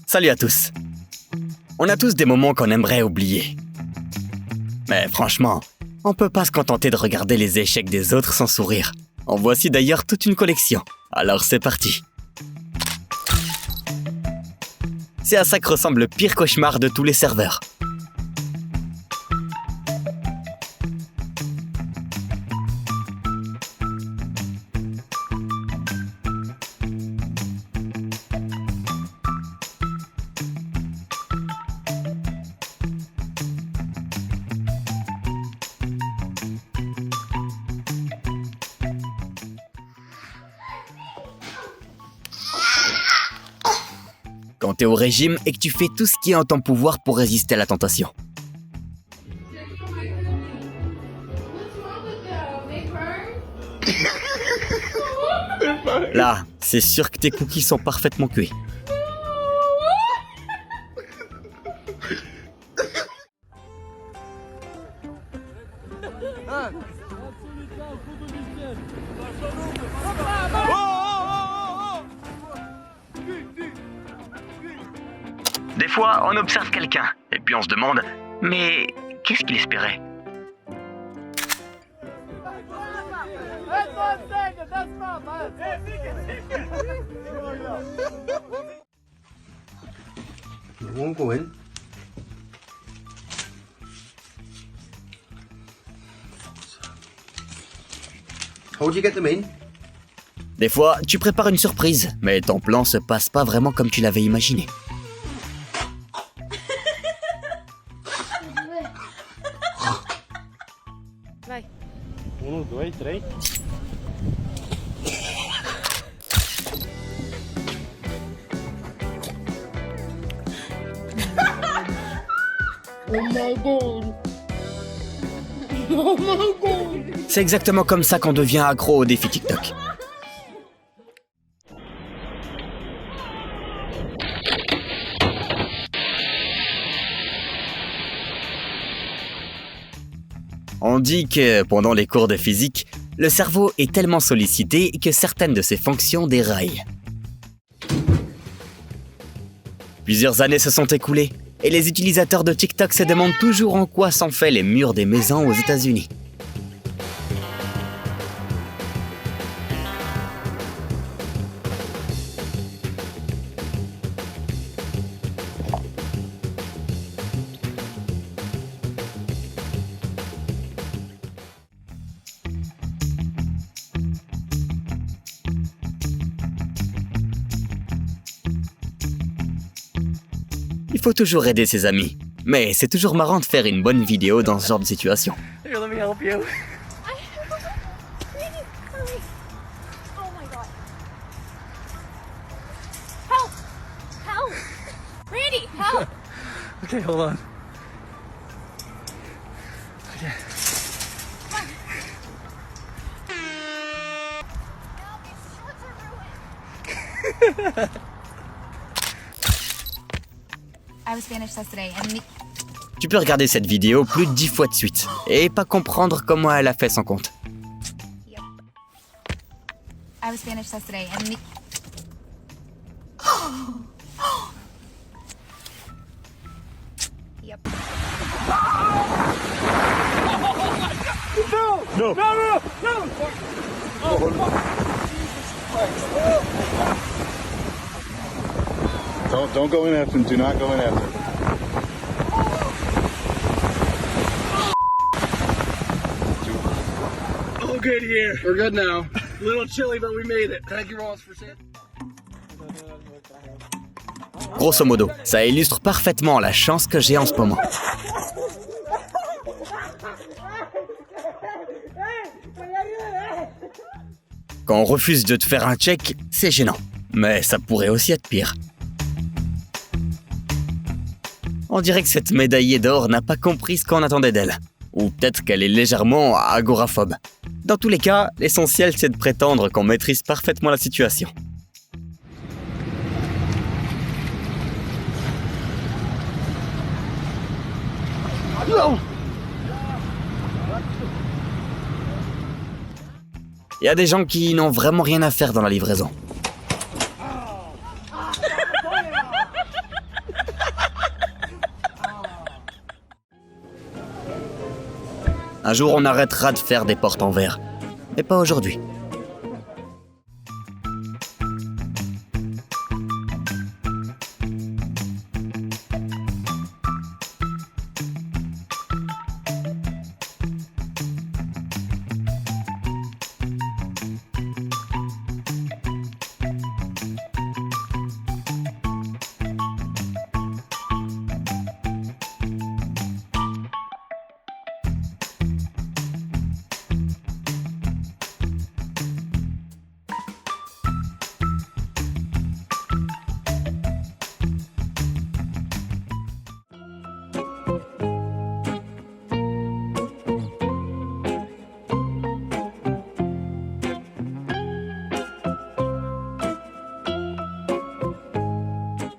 Salut à tous. On a tous des moments qu'on aimerait oublier. Mais franchement, on peut pas se contenter de regarder les échecs des autres sans sourire. En voici d'ailleurs toute une collection. Alors c'est parti. C'est à ça que ressemble le pire cauchemar de tous les serveurs. Quand t'es au régime et que tu fais tout ce qui est en ton pouvoir pour résister à la tentation. Là, c'est sûr que tes cookies sont parfaitement cuits. Des fois, on observe quelqu'un, et puis on se demande, mais qu'est-ce qu'il espérait ? You won't go in. How'd you get them in? Des fois, tu prépares une surprise, mais ton plan se passe pas vraiment comme tu l'avais imaginé. 1, 2, 3. Oh my god! Oh my god! C'est exactement comme ça qu'on devient accro au défi TikTok. On dit que pendant les cours de physique, le cerveau est tellement sollicité que certaines de ses fonctions déraillent. Plusieurs années se sont écoulées et les utilisateurs de TikTok se demandent toujours en quoi sont faits les murs des maisons aux États-Unis. Il faut toujours aider ses amis, mais c'est toujours marrant de faire une bonne vidéo dans ce genre de situation. Here, let me help you. Oh my god. Help! Help! Randy, help! Okay, hold on. Okay. I was Spanish test today and Tu peux regarder cette vidéo plus de 10 fois de suite et pas comprendre comment elle a fait son compte. I was Spanish test today and Yep. No! No, no, no! No! Don't go in after him. Do not go in after him. All good here. We're good now. A little chilly, but we made it. Thank you, Ross, for saying. Grosso modo, ça illustre parfaitement la chance que j'ai en ce moment. Quand on refuse de te faire un check, c'est gênant. Mais ça pourrait aussi être pire. On dirait que cette médaillée d'or n'a pas compris ce qu'on attendait d'elle. Ou peut-être qu'elle est légèrement agoraphobe. Dans tous les cas, l'essentiel c'est de prétendre qu'on maîtrise parfaitement la situation. Il y a des gens qui n'ont vraiment rien à faire dans la livraison. Un jour, on arrêtera de faire des portes en verre. Mais pas aujourd'hui.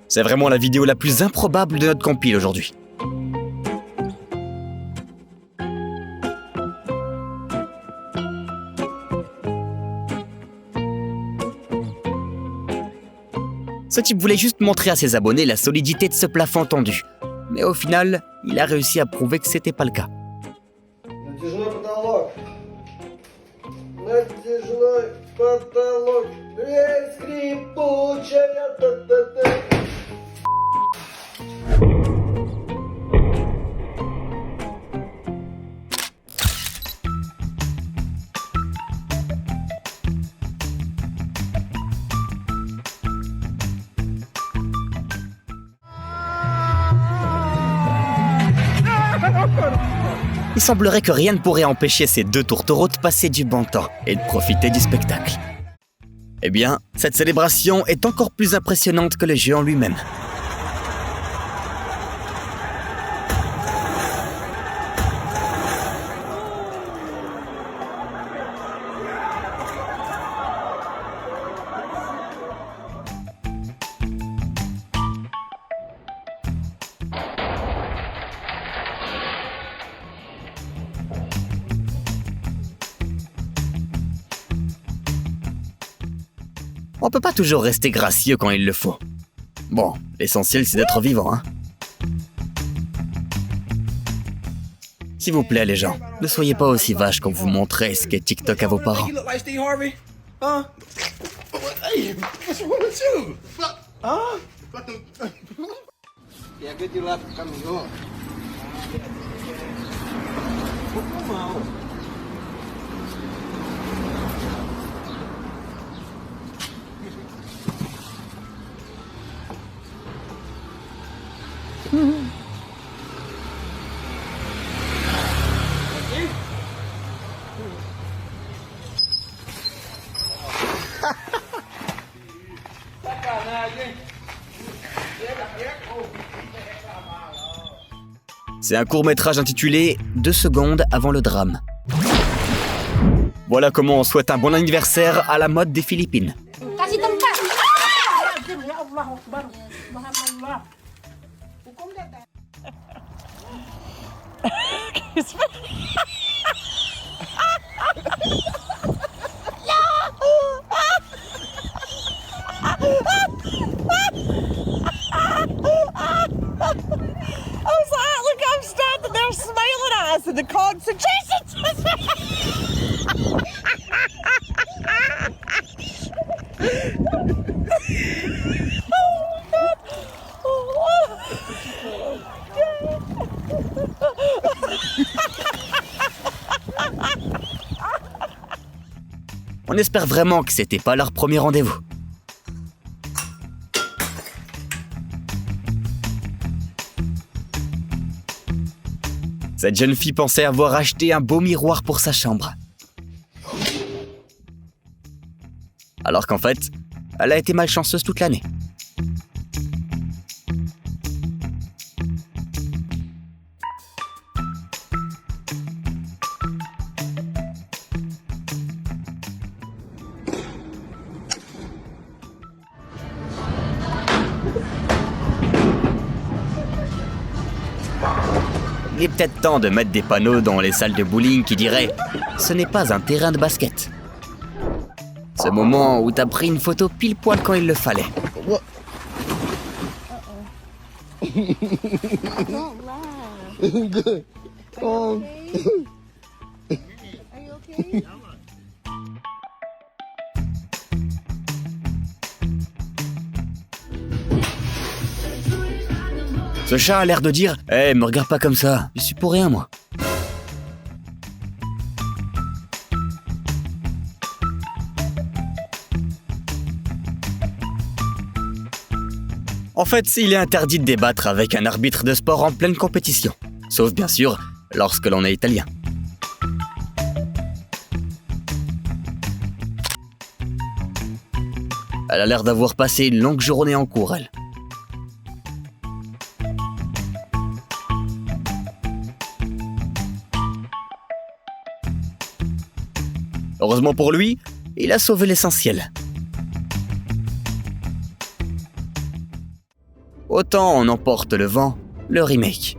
C'est vraiment la vidéo la plus improbable de notre compile aujourd'hui. Ce type voulait juste montrer à ses abonnés la solidité de ce plafond tendu. Mais au final, il a réussi à prouver que c'était pas le cas. Натяжной потолок. Натяжной потолок. Дверь скрипучая. Та-та-та. Il semblerait que rien ne pourrait empêcher ces deux tourtereaux de passer du bon temps et de profiter du spectacle. Eh bien, cette célébration est encore plus impressionnante que le jeu en lui-même. On peut pas toujours rester gracieux quand il le faut. Bon, l'essentiel c'est d'être vivant, hein. S'il vous plaît les gens, ne soyez pas aussi vaches quand vous montrez ce qu'est TikTok à vos parents. You look like Steve Harvey. Huh? Hey, what's wrong with you? Huh? Yeah, good you left coming on. Come on. C'est un court-métrage intitulé 2 secondes avant le drame. Voilà comment on souhaite un bon anniversaire à la mode des Philippines. Kasih tempat. I was like, look, I'm standing there smiling at us and the concentration. On espère vraiment que c'était pas leur premier rendez-vous. Cette jeune fille pensait avoir acheté un beau miroir pour sa chambre. Alors qu'en fait, elle a été malchanceuse toute l'année. Il est peut-être temps de mettre des panneaux dans les salles de bowling qui diraient « Ce n'est pas un terrain de basket ». Ce moment où t'as pris une photo pile poil quand il le fallait. Good. Ce chat a l'air de dire « Eh, me regarde pas comme ça, je suis pour rien, moi. » En fait, il est interdit de débattre avec un arbitre de sport en pleine compétition. Sauf, bien sûr, lorsque l'on est italien. Elle a l'air d'avoir passé une longue journée en cours, elle. Heureusement pour lui, il a sauvé l'essentiel. Autant on emporte le vent, le remake.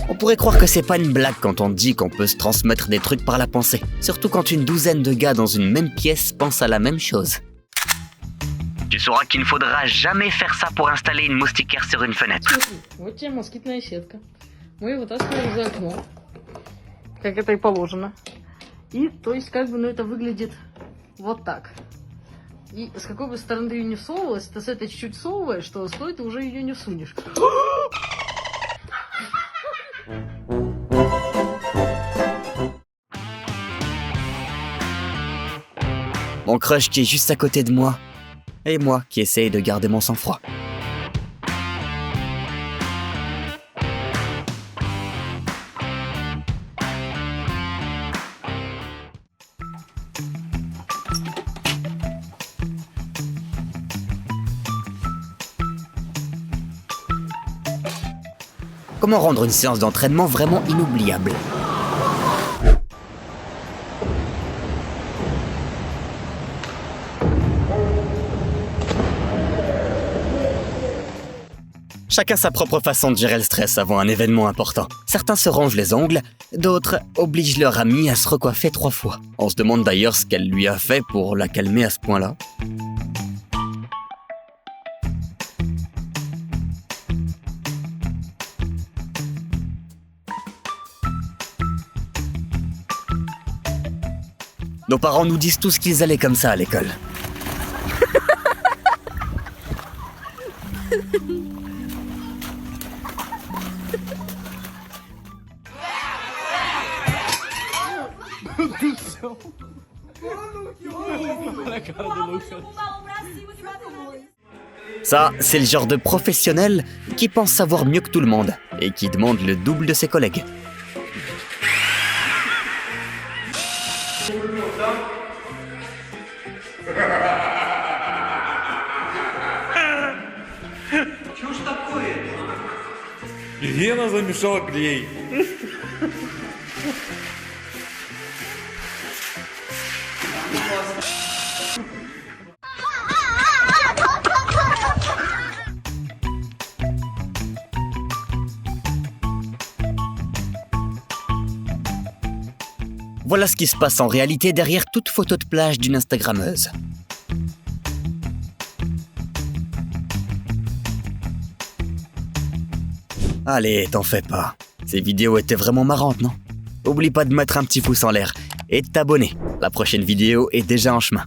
On pourrait croire que c'est pas une blague quand on dit qu'on peut se transmettre des trucs par la pensée. Surtout quand une douzaine de gars dans une même pièce pensent à la même chose. Tu sauras qu'il ne faudra jamais faire ça pour installer une moustiquaire sur une fenêtre. Вот тебе москитная сетка. Мы ее вытаскиваем за окно. Как это и положено. И, то есть, как бы, ну, это выглядит вот так. И с какой бы стороны ты ее не всовывалась, ты с этой чуть-чуть всовываешь, что стоит, ты уже ее не всунешь. Mon crush qui est juste à côté de moi, et moi qui essaye de garder mon sang-froid. Comment rendre une séance d'entraînement vraiment inoubliable ? Chacun sa propre façon de gérer le stress avant un événement important. Certains se rongent les ongles, d'autres obligent leur amie à se recoiffer 3 fois. On se demande d'ailleurs ce qu'elle lui a fait pour la calmer à ce point-là. Nos parents nous disent tous qu'ils allaient comme ça à l'école. Ça, c'est le genre de professionnel qui pense savoir mieux que tout le monde et qui demande le double de ses collègues. Гена замешала клей. Voilà ce qui se passe en réalité derrière toute photo de plage d'une Instagrammeuse. Allez, t'en fais pas. Ces vidéos étaient vraiment marrantes, non ? Oublie pas de mettre un petit pouce en l'air et de t'abonner. La prochaine vidéo est déjà en chemin.